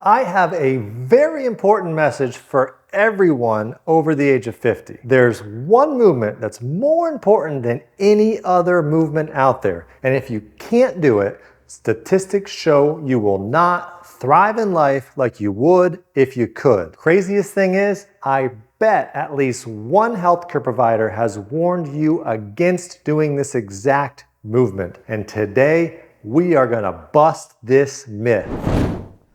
I have a very important message for everyone over the age of 50. There's one movement that's more important than any other movement out there. And if you can't do it, statistics show you will not thrive in life like you would if you could. Craziest thing is, I bet at least one healthcare provider has warned you against doing this exact movement. And today, we are gonna bust this myth.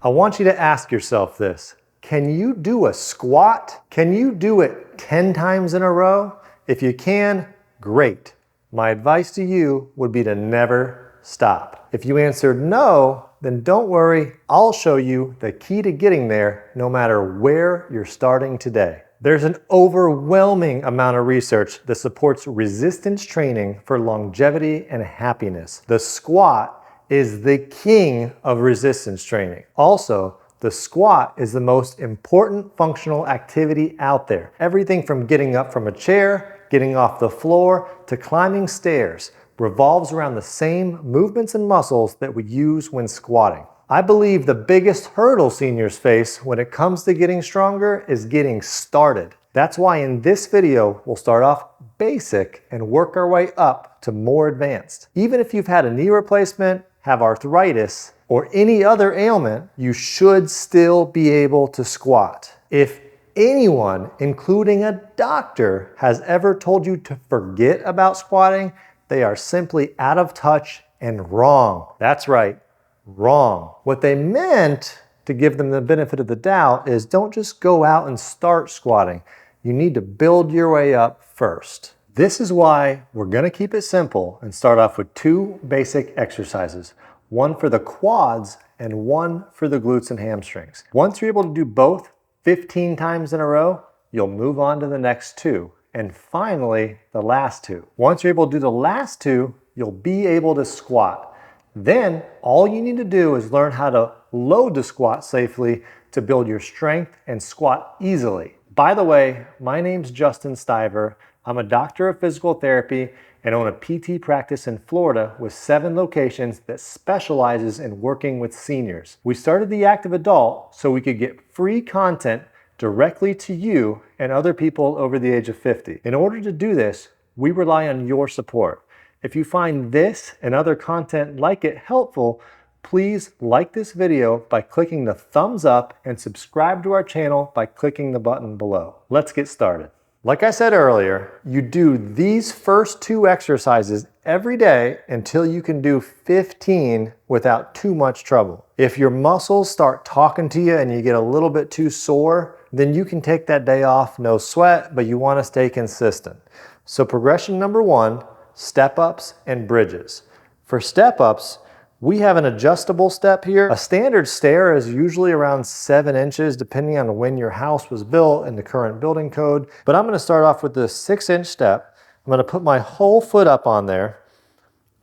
I want you to ask yourself this. Can you do a squat? Can you do it 10 times in a row? If you can, great. My advice to you would be to never stop. If you answered no, then don't worry. I'll show you the key to getting there no matter where you're starting today. There's an overwhelming amount of research that supports resistance training for longevity and happiness. The squat is the king of resistance training. Also, the squat is the most important functional activity out there. Everything from getting up from a chair, getting off the floor, to climbing stairs revolves around the same movements and muscles that we use when squatting. I believe the biggest hurdle seniors face when it comes to getting stronger is getting started. That's why in this video, we'll start off basic and work our way up to more advanced. Even if you've had a knee replacement, have arthritis, or any other ailment, you should still be able to squat. If anyone, including a doctor, has ever told you to forget about squatting, they are simply out of touch and wrong. That's right, wrong. What they meant, to give them the benefit of the doubt, is don't just go out and start squatting. You need to build your way up first. This is why we're gonna keep it simple and start off with two basic exercises, one for the quads and one for the glutes and hamstrings. Once you're able to do both 15 times in a row, you'll move on to the next two. And finally, the last two. Once you're able to do the last two, you'll be able to squat. Then all you need to do is learn how to load the squat safely to build your strength and squat easily. By the way, my name's Justin Stiver. I'm a doctor of physical therapy and own a PT practice in Florida with 7 locations that specializes in working with seniors. We started The Active Adult so we could get free content directly to you and other people over the age of 50. In order to do this, we rely on your support. If you find this and other content like it helpful, please like this video by clicking the thumbs up and subscribe to our channel by clicking the button below. Let's get started. Like I said earlier, you do these first 2 exercises every day until you can do 15 without too much trouble. If your muscles start talking to you and you get a little bit too sore, then you can take that day off, no sweat, but you want to stay consistent. So progression number 1, step-ups and bridges. For step-ups, we have an adjustable step here. A standard stair is usually around 7 inches, depending on when your house was built and the current building code. But I'm gonna start off with this 6-inch step. I'm gonna put my whole foot up on there.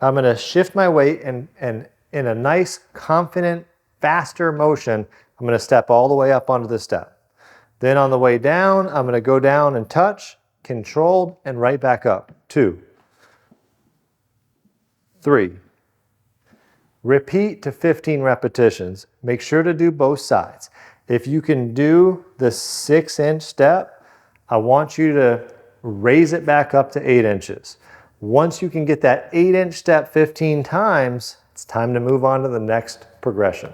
I'm gonna shift my weight and in a nice, confident, faster motion, I'm gonna step all the way up onto the step. Then on the way down, I'm gonna go down and touch, controlled, and right back up. 2, 3. Repeat to 15 repetitions. Make sure to do both sides. If you can do the 6-inch step, I want you to raise it back up to 8 inches. Once you can get that 8-inch step 15 times, it's time to move on to the next progression.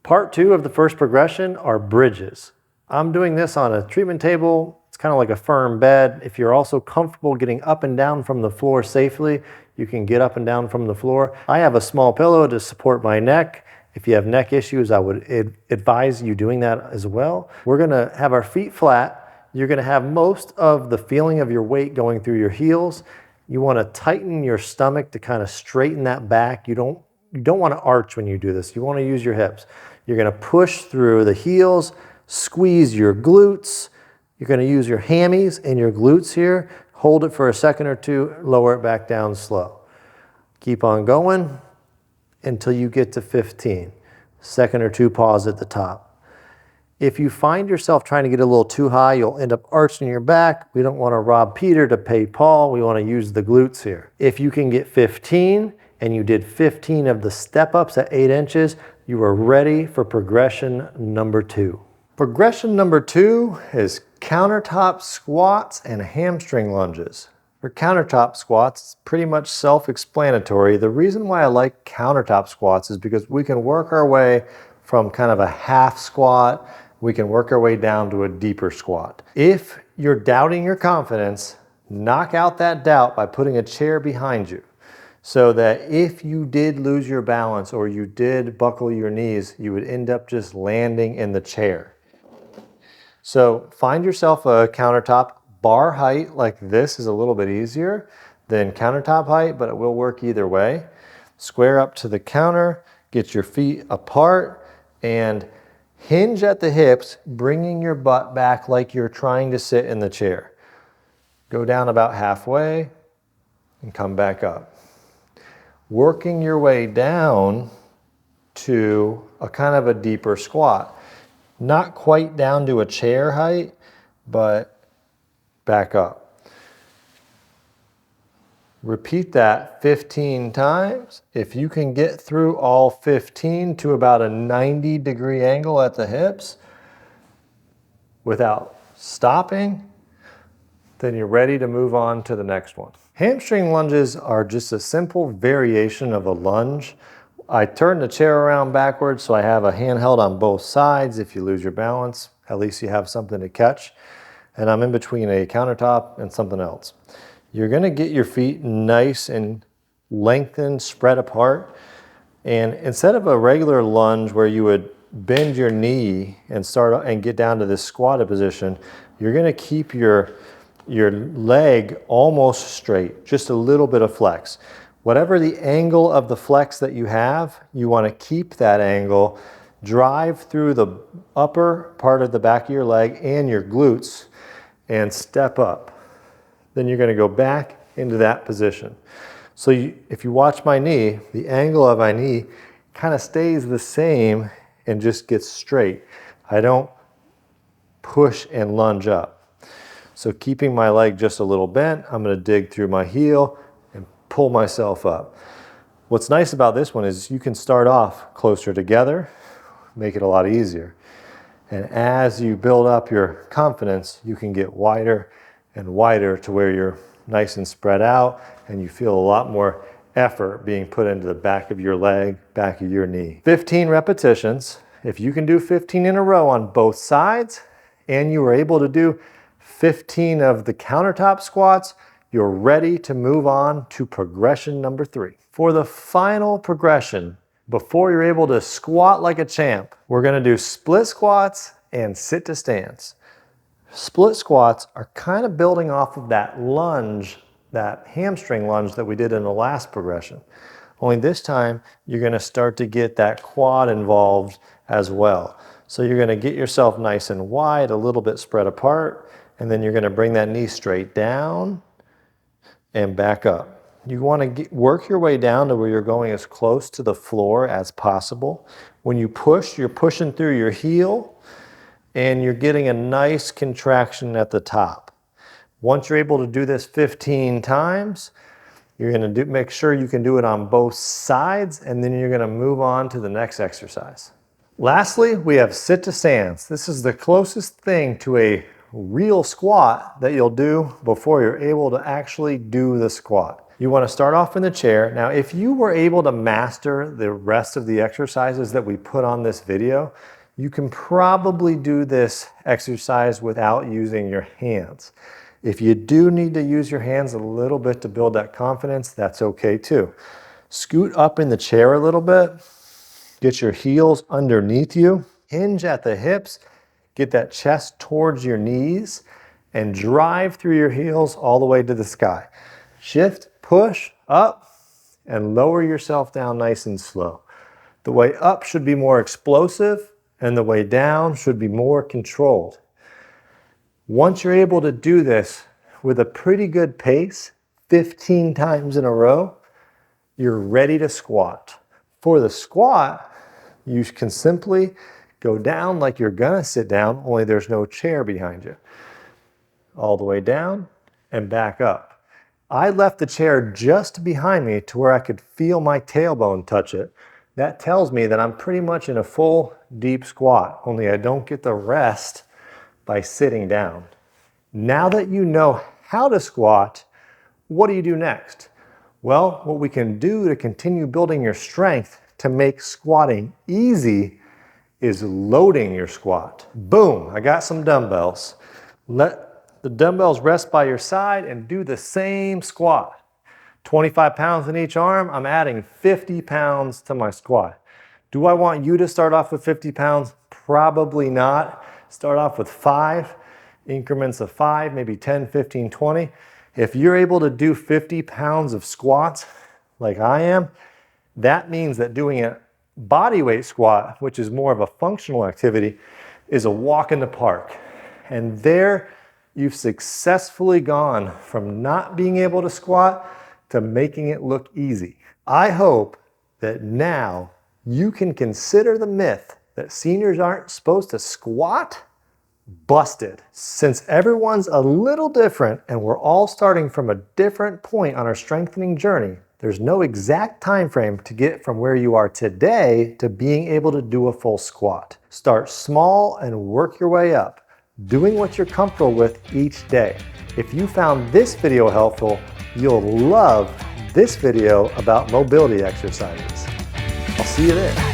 Part 2 of the first progression are bridges. I'm doing this on a treatment table. It's kind of like a firm bed. If you're also comfortable getting up and down from the floor safely, you can get up and down from the floor. I have a small pillow to support my neck. If you have neck issues, I would advise you doing that as well. We're gonna have our feet flat. You're gonna have most of the feeling of your weight going through your heels. You wanna tighten your stomach to kind of straighten that back. You don't wanna arch when you do this. You wanna use your hips. You're gonna push through the heels, squeeze your glutes. You're gonna use your hammies and your glutes here. Hold it for a second or 2, lower it back down slow. Keep on going until you get to 15. Second or 2, pause at the top. If you find yourself trying to get a little too high, you'll end up arching your back. We don't want to rob Peter to pay Paul. We want to use the glutes here. If you can get 15 and you did 15 of the step-ups at 8 inches, You are ready for progression number 2. Progression number 2 is countertop squats and hamstring lunges. For countertop squats, it's pretty much self-explanatory. The reason why I like countertop squats is because we can work our way from kind of a half squat, we can work our way down to a deeper squat. If you're doubting your confidence, knock out that doubt by putting a chair behind you, so that if you did lose your balance or you did buckle your knees, you would end up just landing in the chair. So find yourself a countertop. Bar height like this is a little bit easier than countertop height, but it will work either way. Square up to the counter, get your feet apart, and hinge at the hips, bringing your butt back like you're trying to sit in the chair. Go down about halfway and come back up. Working your way down to a kind of a deeper squat. Not quite down to a chair height, but back up. Repeat that 15 times. If you can get through all 15 to about a 90-degree angle at the hips without stopping, then you're ready to move on to the next one. Hamstring lunges are just a simple variation of a lunge. I turn the chair around backwards so I have a handheld on both sides. If you lose your balance, at least you have something to catch. And I'm in between a countertop and something else. You're gonna get your feet nice and lengthened, spread apart. And instead of a regular lunge where you would bend your knee and start and get down to this squatted position, you're gonna keep your leg almost straight, just a little bit of flex. Whatever the angle of the flex that you have, you want to keep that angle, drive through the upper part of the back of your leg and your glutes, and step up. Then you're going to go back into that position. So if you watch my knee, the angle of my knee kind of stays the same and just gets straight. I don't push and lunge up. So keeping my leg just a little bent, I'm going to dig through my heel and pull myself up. What's nice about this one is you can start off closer together, make it a lot easier. And as you build up your confidence, you can get wider and wider to where you're nice and spread out and you feel a lot more effort being put into the back of your leg, back of your knee. 15 repetitions. If you can do 15 in a row on both sides and you were able to do 15 of the countertop squats, you're ready to move on to progression number 3. For the final progression, before you're able to squat like a champ, we're gonna do split squats and sit to stands. Split squats are kind of building off of that lunge, that hamstring lunge that we did in the last progression. Only this time, you're gonna start to get that quad involved as well. So you're gonna get yourself nice and wide, a little bit spread apart, and then you're gonna bring that knee straight down and back up. You wanna work your way down to where you're going as close to the floor as possible. When you push, you're pushing through your heel and you're getting a nice contraction at the top. Once you're able to do this 15 times, you're gonna make sure you can do it on both sides, and then you're gonna move on to the next exercise. Lastly, we have sit to stands. This is the closest thing to a real squat that you'll do before you're able to actually do the squat. You want to start off in the chair. Now, if you were able to master the rest of the exercises that we put on this video, you can probably do this exercise without using your hands. If you do need to use your hands a little bit to build that confidence, that's okay too. Scoot up in the chair a little bit, get your heels underneath you, hinge at the hips, get that chest towards your knees, and drive through your heels all the way to the sky. Shift, push, up, and lower yourself down nice and slow. The way up should be more explosive, and the way down should be more controlled. Once you're able to do this with a pretty good pace, 15 times in a row, you're ready to squat. For the squat, you can simply go down like you're gonna sit down, only there's no chair behind you. All the way down and back up. I left the chair just behind me to where I could feel my tailbone touch it. That tells me that I'm pretty much in a full deep squat, only I don't get the rest by sitting down. Now that you know how to squat, what do you do next? Well, what we can do to continue building your strength to make squatting easy is loading your squat. Boom, I got some dumbbells. Let the dumbbells rest by your side and do the same squat. 25 pounds in each arm, I'm adding 50 pounds to my squat. Do I want you to start off with 50 pounds? Probably not. Start off with 5, increments of 5, maybe 10, 15, 20. If you're able to do 50 pounds of squats like I am, that means that doing a body weight squat, which is more of a functional activity, is a walk in the park. And there you've successfully gone from not being able to squat to making it look easy. I hope that now you can consider the myth that seniors aren't supposed to squat busted. Since everyone's a little different and we're all starting from a different point on our strengthening journey, there's no exact time frame to get from where you are today to being able to do a full squat. Start small and work your way up, doing what you're comfortable with each day. If you found this video helpful, you'll love this video about mobility exercises. I'll see you there.